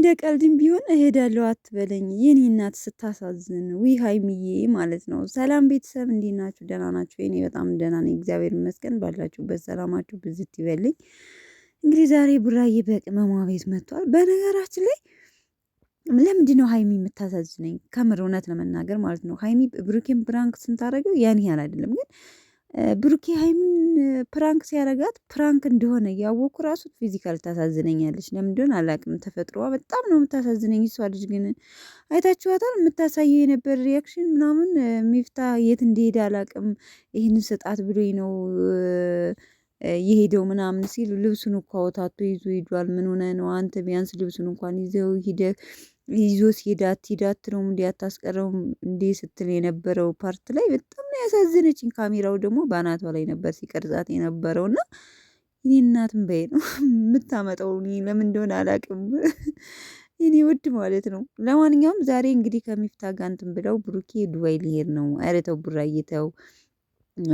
እንደ ቀልድም ቢሆን እሄዳለሁ አትበለኝ የኔ እናት ስታሳዝን። ውይ ሀይሚዬ ማለት ነው። ሰላም ቤተሰብ እንዴት ናችሁ? ደህና ናችሁ? እኔ በጣም ደህና ነኝ እግዚአብሔር ይመስገን። ባላችሁበት ሰላማችሁ ብዝት ይበልኝ። እንግዲህ ዛሬ ቡራዬ በቅመሟ ቤት መጥቷል። በነገራችን ላይ ለምንድነው ሀይሚ የምታሳዝነኝ? ከምር እውነት ለመናገር ማለት ነው። ሀይሚ ብሩኬን ፕራንክ ስንታረገው ያን ያህል አይደለም ግን ብሩኬ ሀይሚን ፕራንክ ሲያረጋት ፕራንክ እንደሆነ እያወኩ ራሱ ፊዚካል ታሳዝነኛለች። ለምን እንደሆነ አላውቅም። ተፈጥሮዋ በጣም ነው የምታሳዝነኝ። እሷ ልጅ ግን አይታችኋታል? የምታሳየው የነበር ሪያክሽን ምናምን ሚፍታ የት እንደሄደ አላውቅም። ይህንን ስጣት ብሎኝ ነው የሄደው ምናምን ሲል ልብሱን እኮ አወታቶ ይዞ ሂዷል። ምን ሆነ ነው አንተ? ቢያንስ ልብሱን እንኳን ይዘው ሂደህ ይዞ ሲዳት ነው እንዲ አታስቀረውም እንዴ ስትል የነበረው ፓርት ላይ በጣም ነው ያሳዘነችኝ። ካሜራው ደግሞ በአናቷ ላይ ነበር ሲቀርጻት የነበረው እና እኔ እናትም በይ ነው የምታመጣው። እኔ ለምን እንደሆነ አላውቅም። እኔ ውድ ማለት ነው። ለማንኛውም ዛሬ እንግዲህ ከሚፍታ ጋር እንትን ብለው ብሩኬ ዱባይ ሊሄድ ነው። ኧረ ተው ቡራዬ ተው፣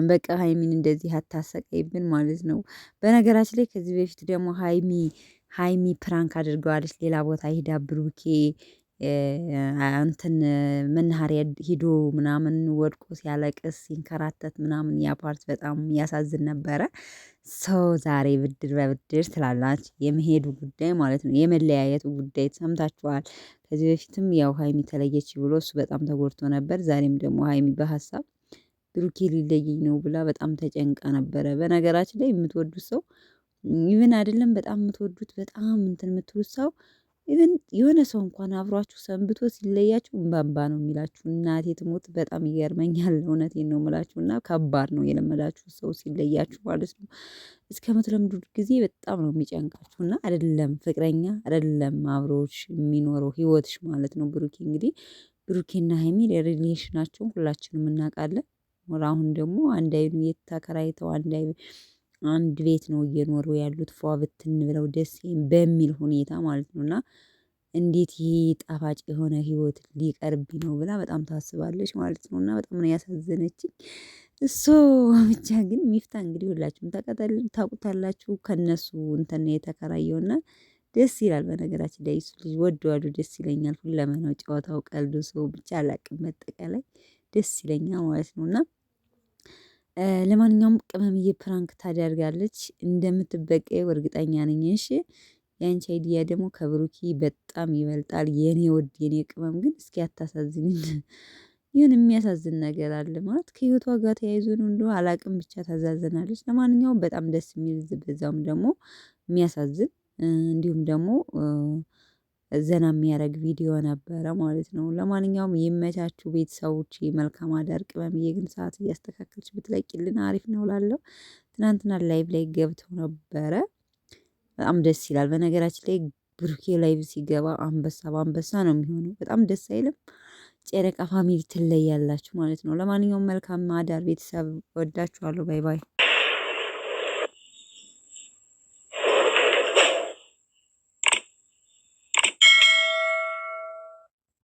በቃ ሀይሚን እንደዚህ አታሰቀይብን ማለት ነው። በነገራችን ላይ ከዚህ በፊት ደግሞ ሀይሚ ፕራንክ አድርገዋለች። ሌላ ቦታ ሂዳ ብሩኬ እንትን መናኸሪያ ሂዶ ምናምን ወድቆ ሲያለቅስ ሲንከራተት ምናምን ያ ፓርት በጣም ያሳዝን ነበረ። ሰው ዛሬ ብድር በብድር ትላላች። የመሄዱ ጉዳይ ማለት ነው፣ የመለያየቱ ጉዳይ ሰምታችኋል። ከዚህ በፊትም ያው ሀይሚ ተለየች ብሎ እሱ በጣም ተጎድቶ ነበር። ዛሬም ደግሞ ሀይሚ በሀሳብ ብሩኬ ሊለየኝ ነው ብላ በጣም ተጨንቃ ነበረ። በነገራችን ላይ የምትወዱት ሰው ኢቭን አይደለም በጣም የምትወዱት በጣም እንትን የምትሉት ሰው ኢቭን የሆነ ሰው እንኳን አብሯችሁ ሰንብቶ ሲለያችሁ እምባ ነው የሚላችሁ። እናቴ ትሞት በጣም ይገርመኛል። እውነቴን ነው የምላችሁ። እና ከባድ ነው የለመዳችሁ ሰው ሲለያችሁ ማለት ነው። እስከምትለምዱት ጊዜ በጣም ነው የሚጨንቃችሁ። እና አይደለም ፍቅረኛ አይደለም አብሮች የሚኖረው ህይወትሽ ማለት ነው። ብሩኬ እንግዲህ ብሩኬና ሀይሚ ሪሌሽናቸውን ሁላችንም እናውቃለን። አሁን ደግሞ አንድ አይኑ የተከራይተው አንድ ቤት ነው እየኖሩ ያሉት ፏ ብትን ብለው ደስ በሚል ሁኔታ ማለት ነው። እና እንዴት ይሄ ጣፋጭ የሆነ ህይወት ሊቀርብኝ ነው ብላ በጣም ታስባለች ማለት ነው። እና በጣም ነው ያሳዘነችኝ። እሱ ብቻ ግን ሚፍታ እንግዲህ ሁላችሁም ታውቁታላችሁ። ከነሱ እንትን የተከራየውና ደስ ይላል። በነገራችን ላይ እሱ ልጅ ወደዋሉ ደስ ይለኛል። ሁለመናው፣ ጨዋታው፣ ቀልዱ ሰው ብቻ አላቅም በጠቃላይ ደስ ይለኛል ማለት ነው። እና ለማንኛውም ቅመምዬ ፕራንክ ታደርጋለች እንደምትበቀየው እርግጠኛ ነኝ። እሺ የአንቺ አይዲያ ደግሞ ከብሩኪ በጣም ይበልጣል። የኔ ወድ የኔ ቅመም ግን እስኪ አታሳዝኝ። ይሁን የሚያሳዝን ነገር አለ ማለት ከህይወቷ ጋር ተያይዞ ነው እንደው አላቅም ብቻ ታዛዘናለች። ለማንኛውም በጣም ደስ የሚል በዛውም ደግሞ የሚያሳዝን እንዲሁም ደግሞ ዘና የሚያደርግ ቪዲዮ ነበረ ማለት ነው። ለማንኛውም ይመቻችሁ ቤተሰቦች። መልካም አዳር። ቅመምዬ ግን ሰዓት እያስተካከልች ብትለቂልን አሪፍ ነው እላለሁ። ትናንትና ላይቭ ላይ ገብተው ነበረ። በጣም ደስ ይላል። በነገራችን ላይ ብሩኬ ላይቭ ሲገባ አንበሳ በአንበሳ ነው የሚሆነው። በጣም ደስ አይልም? ጨረቃ ፋሚሊ ትለያላችሁ ማለት ነው። ለማንኛውም መልካም አዳር ቤተሰብ፣ ወዳችኋለሁ። ባይ ባይ